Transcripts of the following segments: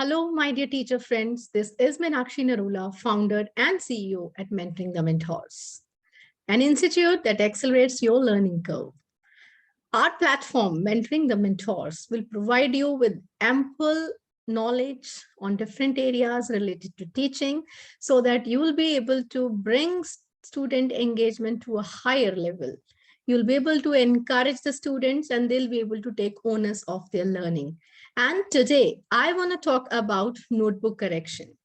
Hello, my dear teacher friends. This is Meenakshi Narula, founder and CEO at Mentoring the Mentors, an institute that accelerates your learning curve. Our platform, Mentoring the Mentors, will provide you with ample knowledge on different areas related to teaching so that you will be able to bring student engagement to a higher level. You'll be able to encourage the students and they'll be able to take onus of their learning. And today, I want to talk about notebook correction.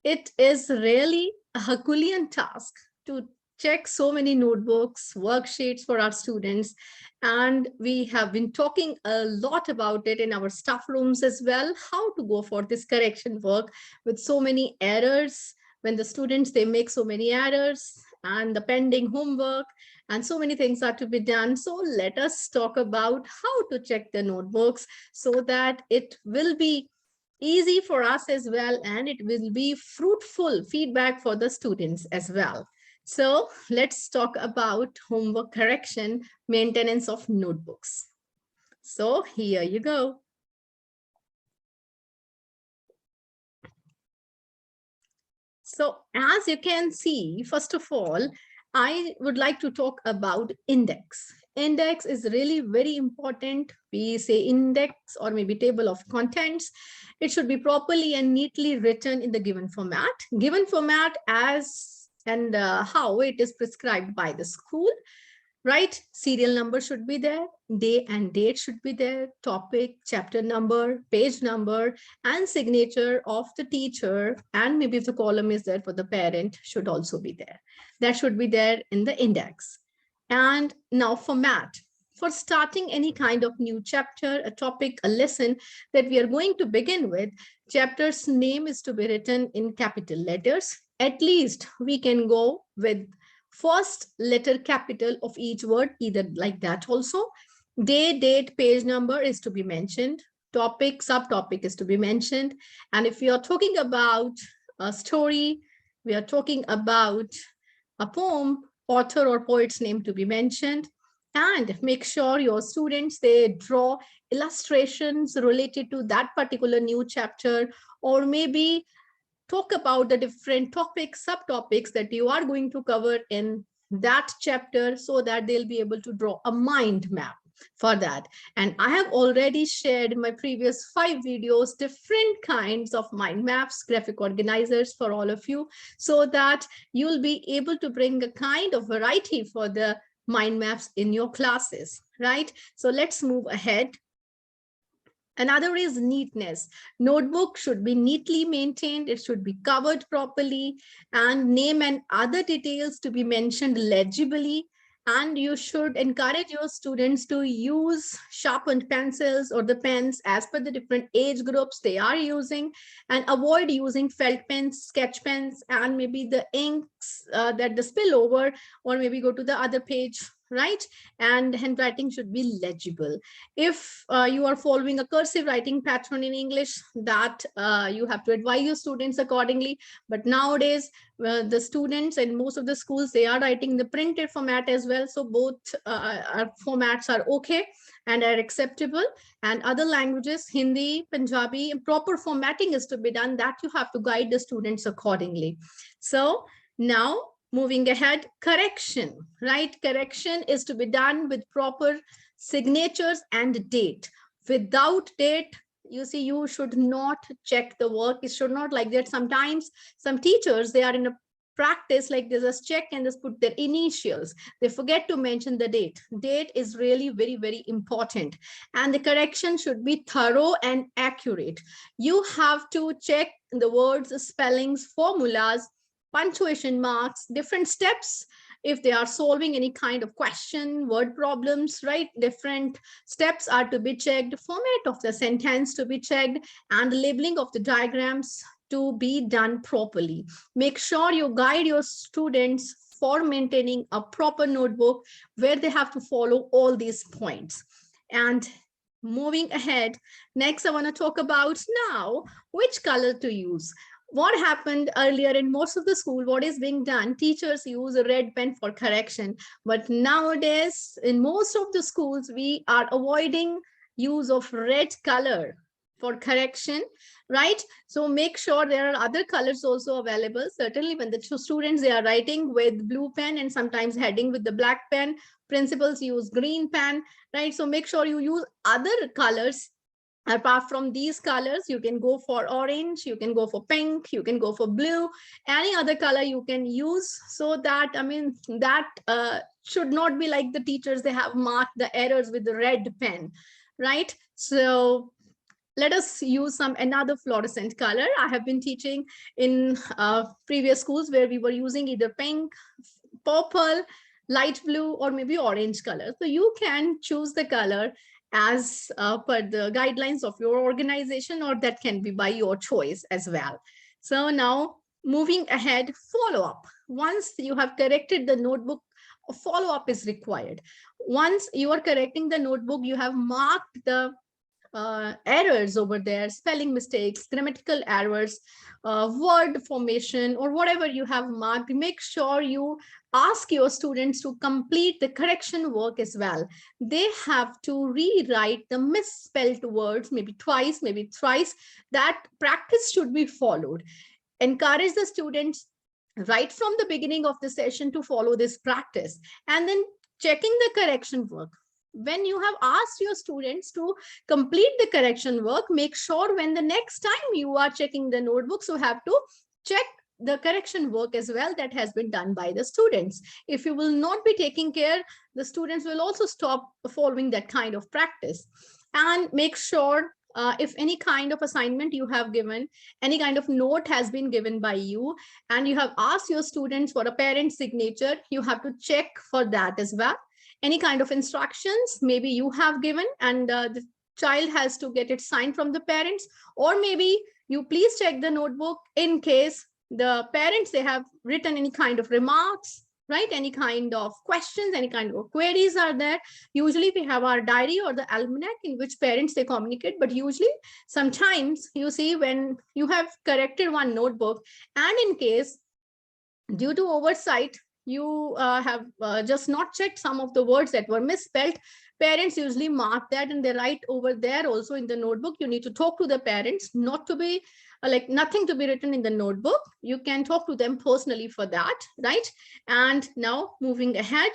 It is really a Herculean task to check so many notebooks, worksheets for our students. And we have been talking a lot about it in our staff rooms as well, how to go for this correction work with so many errors. When the students, they make so many errors and the pending homework and so many things are to be done. So let us talk about how to check the notebooks so that it will be easy for us as well, and it will be fruitful feedback for the students as well. So let's talk about homework correction, maintenance of notebooks. So here you go. So as you can see, first of all, I would like to talk about index. Index is really very important. We say index or maybe table of contents. It should be properly and neatly written in the given format. Given format as and how it is prescribed by the school. Right? Serial number should be there, day and date should be there, topic, chapter number, page number, and signature of the teacher. And maybe if the column is there for the parent should also be there. That should be there in the index. And now format. For starting any kind of new chapter, a topic, a lesson that we are going to begin with, chapter's name is to be written in capital letters. At least we can go with first letter capital of each word, either like that also. Day, date, page number is to be mentioned. Topic, subtopic is to be mentioned. And if we are talking about a story, we are talking about a poem, author or poet's name to be mentioned. And make sure your students, they draw illustrations related to that particular new chapter, or maybe talk about the different topics, subtopics that you are going to cover in that chapter so that they'll be able to draw a mind map for that. And I have already shared in my previous 5 videos different kinds of mind maps, graphic organizers for all of you, so that you'll be able to bring a kind of variety for the mind maps in your classes, right? So let's move ahead. Another is neatness. Notebook should be neatly maintained. It should be covered properly, and name and other details to be mentioned legibly. And you should encourage your students to use sharpened pencils or the pens as per the different age groups they are using, and avoid using felt pens, sketch pens, and maybe the inks that the spill over, or maybe go to the other page, right? And handwriting should be legible. If you are following a cursive writing pattern in English, that you have to advise your students accordingly. But nowadays, the students and most of the schools, they are writing the printed format as well. So both formats are okay and are acceptable. And other languages, Hindi, Punjabi, proper formatting is to be done, that you have to guide the students accordingly. So now, moving ahead, correction, right? Correction is to be done with proper signatures and date. Without date, you see, you should not check the work. It should not like that. Sometimes some teachers, they are in a practice like they just check and just put their initials. They forget to mention the date. Date is really very, very important. And the correction should be thorough and accurate. You have to check the words, spellings, formulas, punctuation marks, different steps. If they are solving any kind of question, word problems, right? Different steps are to be checked, format of the sentence to be checked, and labeling of the diagrams to be done properly. Make sure you guide your students for maintaining a proper notebook where they have to follow all these points. And moving ahead, next I want to talk about now which color to use. What happened earlier in most of the school, what is being done, teachers use a red pen for correction. But nowadays, in most of the schools, we are avoiding use of red color for correction, right? So make sure there are other colors also available. Certainly when the students, they are writing with blue pen and sometimes heading with the black pen, principals use green pen, right? So make sure you use other colors. Apart from these colors, you can go for orange, you can go for pink, you can go for blue, any other color you can use, so that, I mean, that should not be like the teachers, they have marked the errors with the red pen, right? So let us use some another fluorescent color. I have been teaching in previous schools where we were using either pink, purple, light blue, or maybe orange color. So you can choose the color as per the guidelines of your organization, or that can be by your choice as well. So now moving ahead, follow up. Once you have corrected the notebook, a follow up is required. Once you are correcting the notebook, you have marked the errors over there, spelling mistakes, grammatical errors, word formation, or whatever you have marked, make sure you ask your students to complete the correction work as well. They have to rewrite the misspelled words, maybe twice, maybe thrice. That practice should be followed. Encourage the students right from the beginning of the session to follow this practice, and then checking the correction work. When you have asked your students to complete the correction work, make sure when the next time you are checking the notebooks, you have to check the correction work as well that has been done by the students. If you will not be taking care, the students will also stop following that kind of practice. And make sure if any kind of assignment you have given, any kind of note has been given by you, and you have asked your students for a parent signature, you have to check for that as well. Any kind of instructions maybe you have given and the child has to get it signed from the parents, or maybe you please check the notebook in case the parents, they have written any kind of remarks, right? Any kind of questions, any kind of queries are there. Usually we have our diary or the almanac in which parents, they communicate, but usually sometimes you see when you have corrected one notebook and in case due to oversight, you have just not checked some of the words that were misspelled, parents usually mark that and they write over there also in the notebook. You need to talk to the parents, not to be like nothing to be written in the notebook. You can talk to them personally for that, right? And now moving ahead,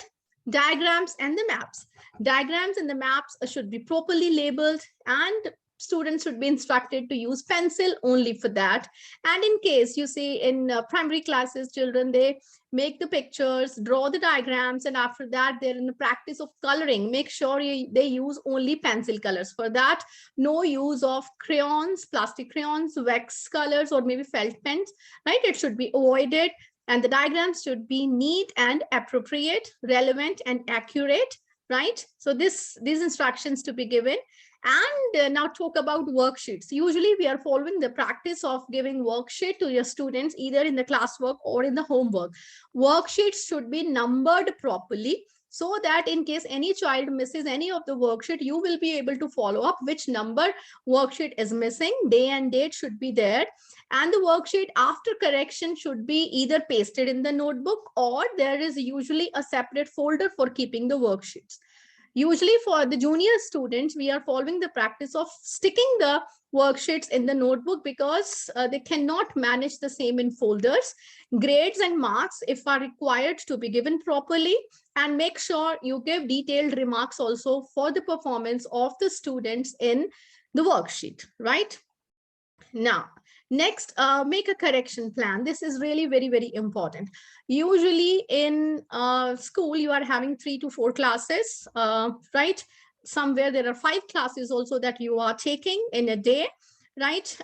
diagrams and the maps. Diagrams and the maps should be properly labeled, and students should be instructed to use pencil only for that. And in case you see in primary classes, children, they make the pictures, draw the diagrams, and after that they're in the practice of coloring. Make sure they use only pencil colors for that. No use of crayons, plastic crayons, wax colors, or maybe felt pens, right? It should be avoided. And the diagrams should be neat and appropriate, relevant and accurate, right? So these instructions to be given. And now talk about worksheets. Usually we are following the practice of giving worksheet to your students either in the classwork or in the homework. Worksheets should be numbered properly so that in case any child misses any of the worksheet, you will be able to follow up which number worksheet is missing. Day and date should be there. And the worksheet after correction should be either pasted in the notebook, or there is usually a separate folder for keeping the worksheets. Usually for the junior students, we are following the practice of sticking the worksheets in the notebook because they cannot manage the same in folders. Grades and marks, if are required, to be given properly, and make sure you give detailed remarks also for the performance of the students in the worksheet, right? Now, next, make a correction plan. This is really very, very important. Usually in school, you are having 3 to 4 classes, right? Somewhere there are 5 classes also that you are taking in a day, right?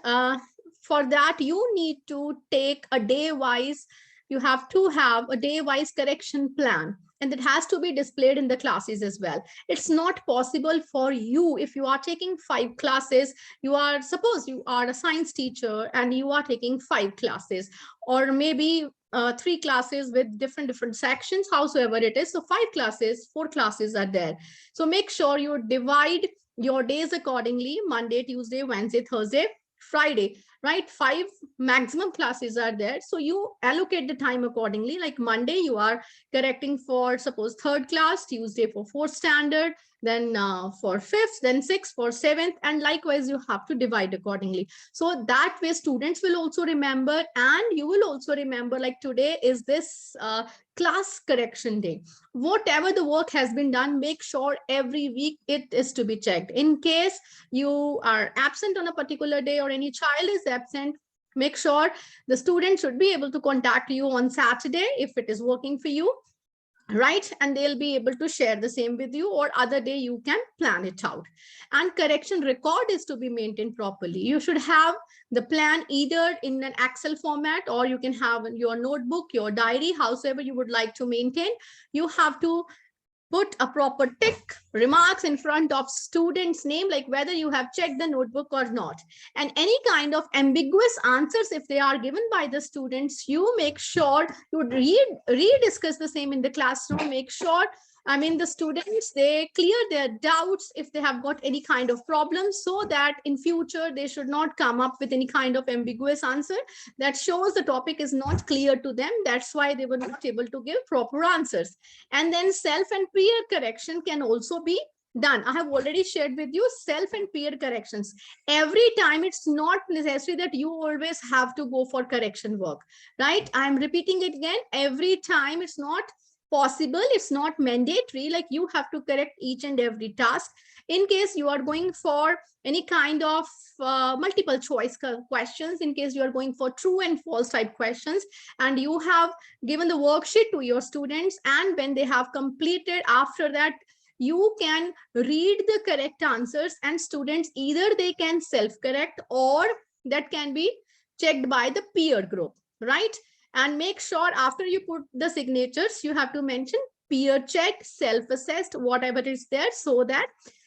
For that, you need to take a day-wise, you have to have a day-wise correction plan. And it has to be displayed in the classes as well. It's not possible for you, if you are taking 5 classes, you are, suppose you are a science teacher and you are taking 5 classes, or maybe 3 classes with different sections, howsoever it is. So 5 classes, 4 classes are there. So make sure you divide your days accordingly: Monday, Tuesday, Wednesday, Thursday, Friday, right? 5 maximum classes are there. So you allocate the time accordingly. Like Monday, you are correcting for suppose 3rd class, Tuesday for 4th standard, then for 5th, then 6th, for 7th, and likewise you have to divide accordingly. So that way students will also remember, and you will also remember, like today is this class correction day. Whatever the work has been done, make sure every week it is to be checked. In case you are absent on a particular day or any child is absent, make sure the student should be able to contact you on Saturday if it is working for you, right? And they'll be able to share the same with you, or other day you can plan it out. And correction record is to be maintained properly. You should have the plan either in an Excel format, or you can have your notebook, your diary, however you would like to maintain. You have to put a proper tick remarks in front of student's name, like whether you have checked the notebook or not. And any kind of ambiguous answers, if they are given by the students, you make sure you rediscuss the same in the classroom. Make sure, I mean, the students, they clear their doubts if they have got any kind of problem, so that in future they should not come up with any kind of ambiguous answer that shows the topic is not clear to them. That's why they were not able to give proper answers. And then self and peer correction can also be done. I have already shared with you self and peer corrections. Every time, it's not necessary that you always have to go for correction work, right? I'm repeating it again. Every time, it's not possible, it's not mandatory, like you have to correct each and every task. In case you are going for any kind of multiple choice questions, in case you are going for true and false type questions, and you have given the worksheet to your students, and when they have completed, after that you can read the correct answers, and students either they can self-correct, or that can be checked by the peer group, right? And make sure after you put the signatures, you have to mention peer checked, self-assessed, whatever is there, so that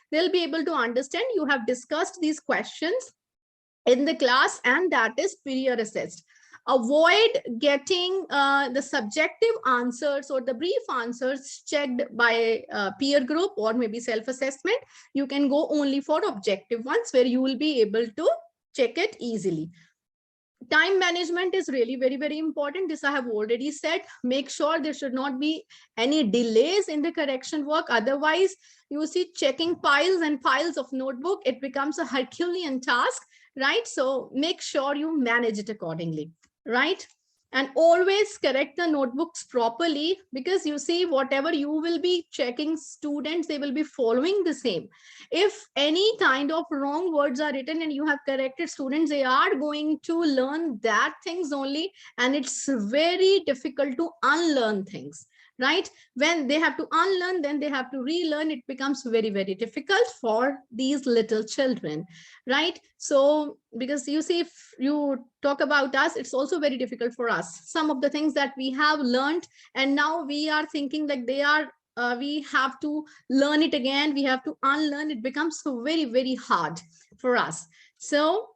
they'll be able to understand you have discussed these questions in the class, and that is peer assessed. Avoid getting the subjective answers or the brief answers checked by peer group or maybe self-assessment. You can go only for objective ones, where you will be able to check it easily. Time management is really very important. This I have already said. Make sure there should not be any delays in the correction work. Otherwise, you see checking piles and piles of notebook, it becomes a Herculean task, right? So make sure you manage it accordingly, right? And always correct the notebooks properly, because you see whatever you will be checking, students, they will be following the same. If any kind of wrong words are written and you have corrected, students, they are going to learn that things only, and it's very difficult to unlearn things, right? When they have to unlearn, then they have to relearn. It becomes very difficult for these little children, right? So because you see, if you talk about us, it's also very difficult for us. Some of the things that we have learned, and now we are thinking like they are, we have to learn it again, we have to unlearn. It becomes so very hard for us. So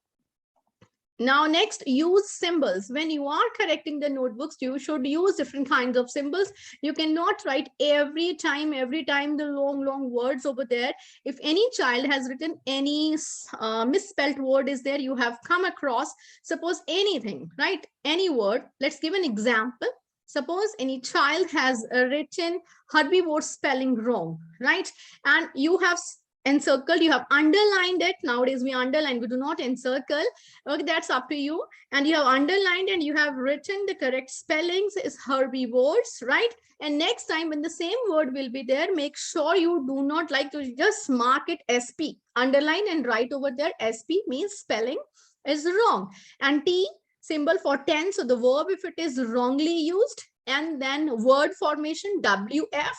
now next, use symbols. When you are correcting the notebooks, you should use different kinds of symbols. You cannot write every time the long words over there. If any child has written any misspelled word is there, you have come across, suppose anything, right? Any word. Let's give an example. Suppose any child has written herbivore spelling wrong, right? And you have encircled, you have underlined it. Nowadays we underline, we do not encircle. Okay, that's up to you. And you have underlined and you have written the correct spellings is herbivores, right? And next time when the same word will be there, make sure you do not like to just mark it SP, underline and write over there SP means spelling is wrong. And T symbol for tense, so the verb if it is wrongly used, and then word formation WF.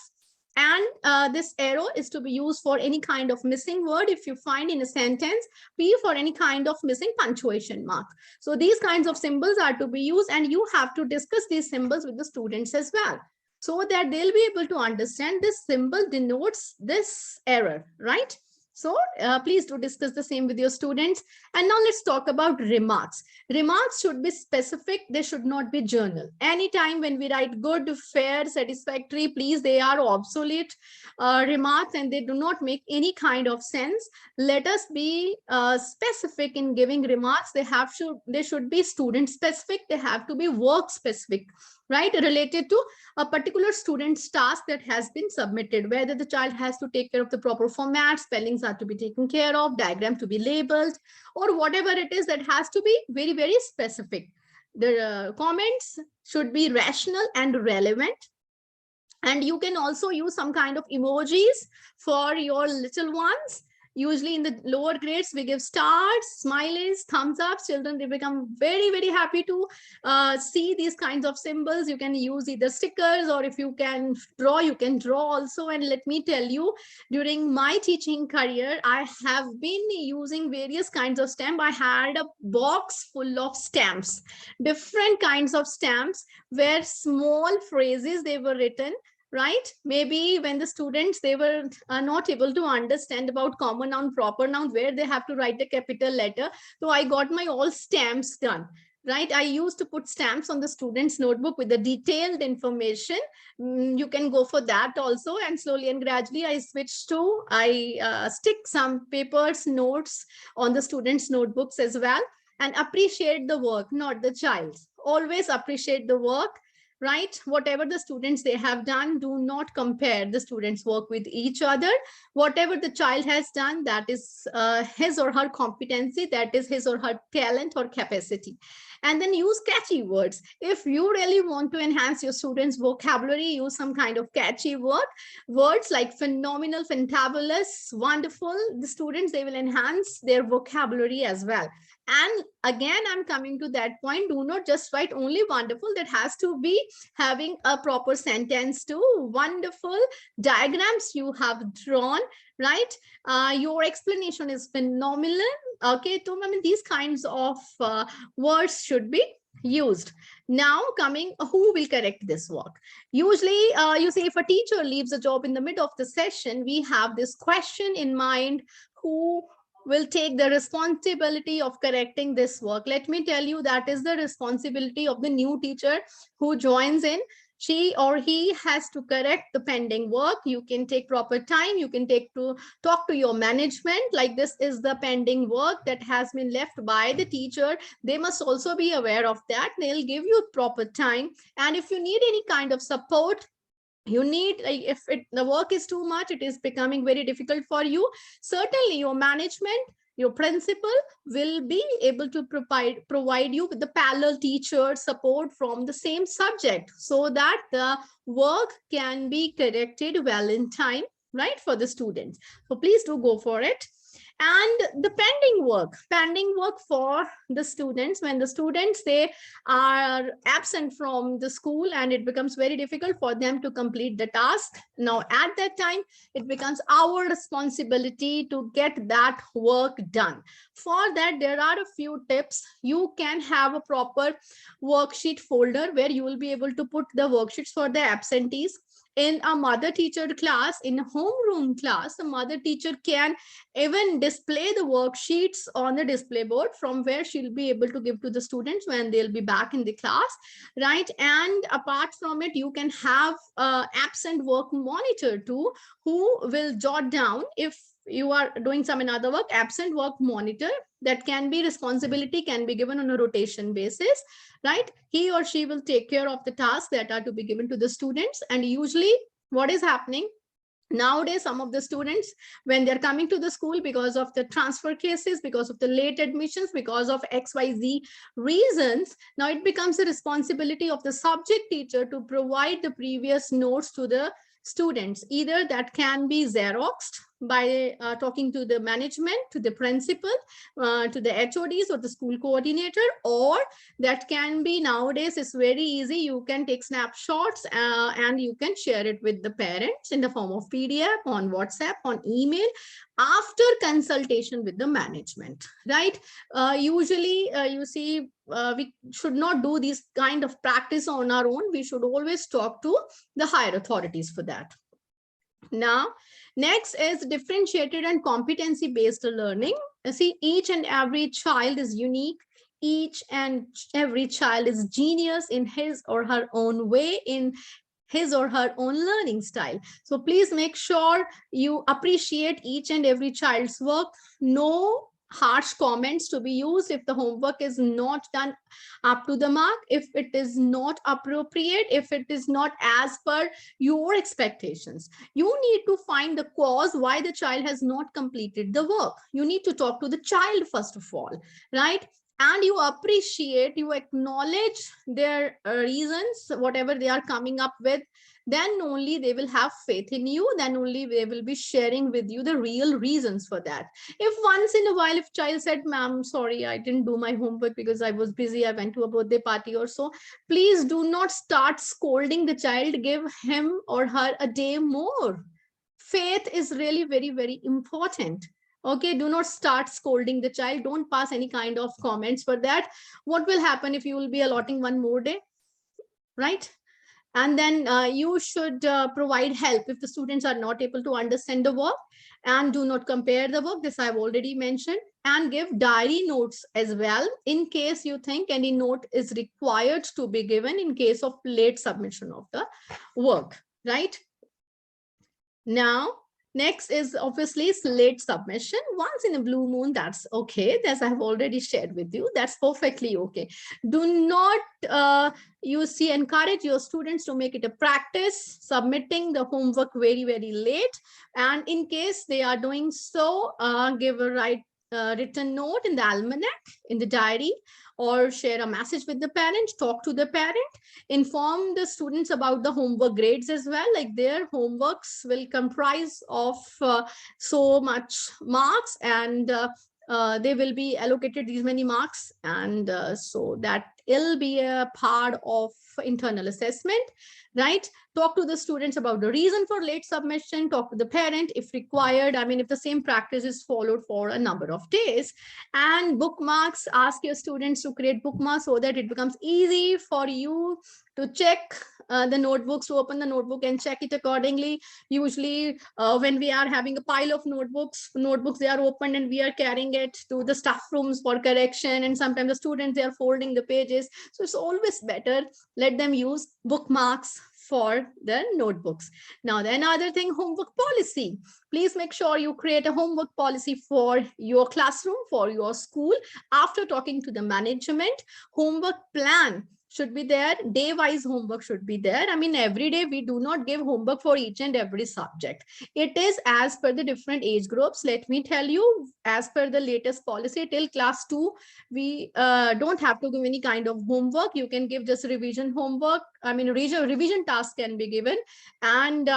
And this arrow is to be used for any kind of missing word if you find in a sentence. P for any kind of missing punctuation mark. So these kinds of symbols are to be used, and you have to discuss these symbols with the students as well, so that they'll be able to understand this symbol denotes this error, right? So please do discuss the same with your students. And now let's talk about remarks. Remarks should be specific. They should not be journal. Anytime when we write good, fair, satisfactory, please, they are obsolete remarks and they do not make any kind of sense. Let us be specific in giving remarks. They should be student specific. They have to be work specific, right? Related to a particular student's task that has been submitted, whether the child has to take care of the proper format, spellings are to be taken care of, diagram to be labeled, or whatever it is, that has to be very, very specific. The comments should be rational and relevant. And you can also use some kind of emojis for your little ones. Usually in the lower grades, we give stars, smileys, thumbs up. Children, they become very, very happy to see these kinds of symbols. You can use either stickers, or if you can draw, you can draw also. And let me tell you, during my teaching career, I have been using various kinds of stamp. I had a box full of stamps, different kinds of stamps, where small phrases, they were written, right? Maybe when the students, they were not able to understand about common noun, proper noun, where they have to write the capital letter. So I got my all stamps done, right? I used to put stamps on the students' notebook with the detailed information. You can go for that also. And slowly and gradually I switched to, I stick some papers, notes on the students' notebooks as well. And appreciate the work, not the child. Always appreciate the work, right? Whatever the students they have done, do not compare the students' work with each other. Whatever the child has done, that is his or her competency, that is his or her talent or capacity. And then use catchy words. If you really want to enhance your students' vocabulary, use some kind of catchy words like phenomenal, fantabulous, wonderful. The students, they will enhance their vocabulary as well. And again, I'm coming to that point. Do not just write only wonderful. That has to be having a proper sentence too. Wonderful diagrams you have drawn, right? Your explanation is phenomenal. Okay, so I mean, these kinds of words should be used. Now coming, who will correct this work? Usually, you say if a teacher leaves a job in the middle of the session, we have this question in mind: who will take the responsibility of correcting this work? Let me tell you, that is the responsibility of the new teacher who joins in. She or he has to correct the pending work. You can take proper time. You can take to talk to your management, like this is the pending work that has been left by the teacher. They must also be aware of that. They'll give you proper time. And if you need any kind of support, you need, like, if the work is too much, it is becoming very difficult for you, certainly your management, your principal will be able to provide you with the parallel teacher support from the same subject, so that the work can be corrected well in time, right, for the students. So please do go for it. And the pending work for the students, when the students, they are absent from the school and it becomes very difficult for them to complete the task. Now at that time, it becomes our responsibility to get that work done. For that, there are a few tips. You can have a proper worksheet folder where you will be able to put the worksheets for the absentees. In a mother teacher class, in a homeroom class, the mother teacher can even display the worksheets on the display board, from where she'll be able to give to the students when they'll be back in the class, right? And apart from it, you can have absent work monitor too, who will jot down if you are doing some another work. Absent work monitor, that can be responsibility, can be given on a rotation basis, right? He or she will take care of the tasks that are to be given to the students. And usually what is happening nowadays, some of the students, when they're coming to the school, because of the transfer cases, because of the late admissions, because of XYZ reasons, now it becomes a responsibility of the subject teacher to provide the previous notes to the students. Either that can be Xeroxed by talking to the management, to the principal, to the HODs or the school coordinator, or that can be, nowadays it's very easy, you can take snapshots and you can share it with the parents in the form of PDF, on WhatsApp, on email, after consultation with the management, right? Usually you see, we should not do this kind of practice on our own. We should always talk to the higher authorities for that. Now, next is differentiated and competency-based learning. See, each and every child is unique. Each and every child is genius in his or her own way, in his or her own learning style. So please make sure you appreciate each and every child's work. No harsh comments to be used if the homework is not done up to the mark, if it is not appropriate, if it is not as per your expectations. You need to find the cause why the child has not completed the work. You need to talk to the child first of all, right? And you appreciate, you acknowledge their reasons, whatever they are coming up with. Then only they will have faith in you. Then only they will be sharing with you the real reasons for that. If once in a while, if child said, ma'am, sorry, I didn't do my homework because I was busy, I went to a birthday party or so, please do not start scolding the child. Give him or her a day more. Faith is really very, very important. Okay, do not start scolding the child. Don't pass any kind of comments for that. What will happen if you will be allotting one more day, right? And then you should provide help if the students are not able to understand the work, and do not compare the work. This I've already mentioned. And give diary notes as well in case you think any note is required to be given in case of late submission of the work, right? Now, next is obviously late submission. Once in a blue moon, that's okay. As I have already shared with you, that's perfectly okay. Do not, you see, encourage your students to make it a practice, submitting the homework very, very late. And in case they are doing so, give a written note in the almanac, in the diary, or share a message with the parent, talk to the parent, inform the students about the homework grades as well, like their homeworks will comprise of so much marks, and they will be allocated these many marks, and so that will be a part of internal assessment, right? Talk to the students about the reason for late submission, talk to the parent if required. I mean, if the same practice is followed for a number of days. And bookmarks, ask your students to create bookmarks so that it becomes easy for you to check the notebooks, to open the notebook and check it accordingly. Usually when we are having a pile of notebooks, they are opened and we are carrying it to the staff rooms for correction, and sometimes the students, they are folding the pages. So it's always better, let them use bookmarks for the notebooks. Now, the another thing, homework policy. Please make sure you create a homework policy for your classroom, for your school. After talking to the management, homework plan should be there. Day-wise homework should be there. I mean, every day we do not give homework for each and every subject. It is as per the different age groups. Let me tell you, as per the latest policy, till class 2, we don't have to give any kind of homework. You can give just revision homework. I mean, revision task can be given. And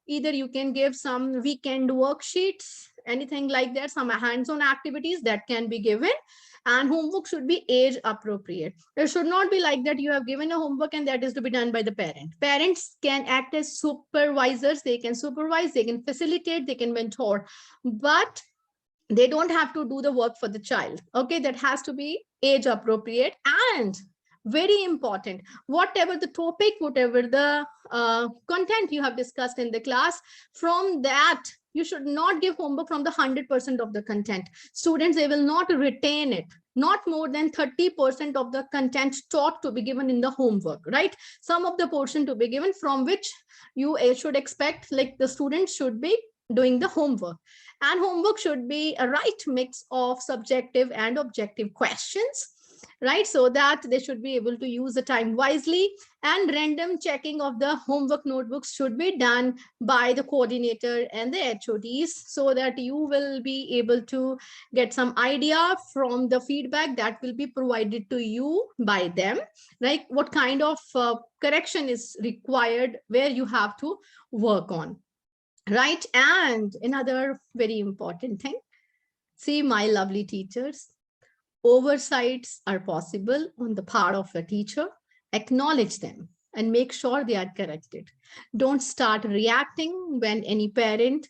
either you can give some weekend worksheets, anything like that, some hands-on activities that can be given. And homework should be age appropriate. It should not be like that you have given a homework and that is to be done by the parent. Parents can act as supervisors. They can supervise, they can facilitate, they can mentor, but they don't have to do the work for the child. Okay, that has to be age appropriate. And very important, whatever the topic, whatever the content you have discussed in the class, from that you should not give homework from the 100% of the content. Students, they will not retain it. Not more than 30% of the content taught to be given in the homework, right? Some of the portion to be given, from which you should expect, like the students should be doing the homework. And homework should be a right mix of subjective and objective questions, right? So that they should be able to use the time wisely. And random checking of the homework notebooks should be done by the coordinator and the HODs, so that you will be able to get some idea from the feedback that will be provided to you by them, like what kind of correction is required, where you have to work on, right? And another very important thing, see, my lovely teachers, oversights are possible on the part of a teacher. Acknowledge them and make sure they are corrected. Don't start reacting when any parent,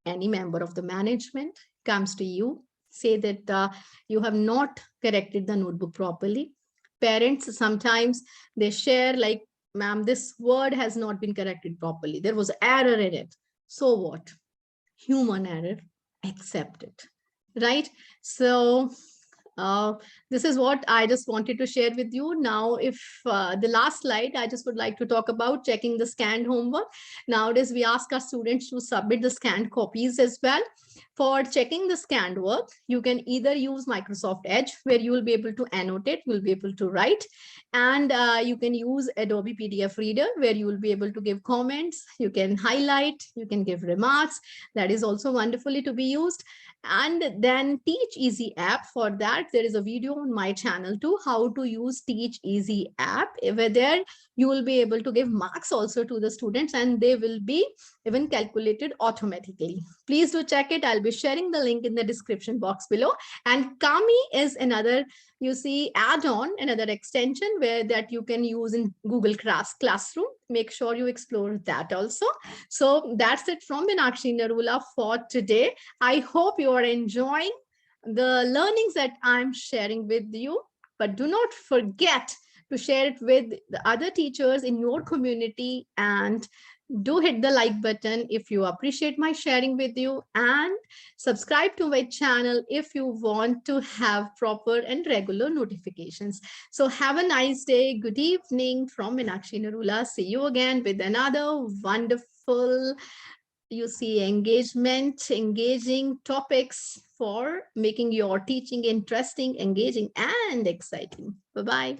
any member of the management comes to you, say that you have not corrected the notebook properly. Parents, sometimes they share like, ma'am, this word has not been corrected properly. There was error in it. So what? Human error, accept it, right? So uh, this is what I just wanted to share with you. Now, if the last slide, I just would like to talk about checking the scanned homework. Nowadays, we ask our students to submit the scanned copies as well. For checking the scanned work, you can either use Microsoft Edge, where you will be able to annotate, you'll be able to write, and you can use Adobe PDF Reader, where you will be able to give comments, you can highlight, you can give remarks. That is also wonderfully to be used. And then Teach Easy app, for that there is a video on my channel too, how to use Teach Easy app, where there you will be able to give marks also to the students, and they will be even calculated automatically. Please do check it. I'll be sharing the link in the description box below. And Kami is another, you see, add-on, another extension where that you can use in Google Classroom. Make sure you explore that also. So that's it from Meenakshi Narula for today. I hope you are enjoying the learnings that I'm sharing with you, but do not forget to share it with the other teachers in your community, and do hit the like button if you appreciate my sharing with you, and subscribe to my channel if you want to have proper and regular notifications. So have a nice day. Good evening from Meenakshi Narula. See you again with another wonderful, you see, engaging topics for making your teaching interesting, engaging, and exciting. Bye-bye.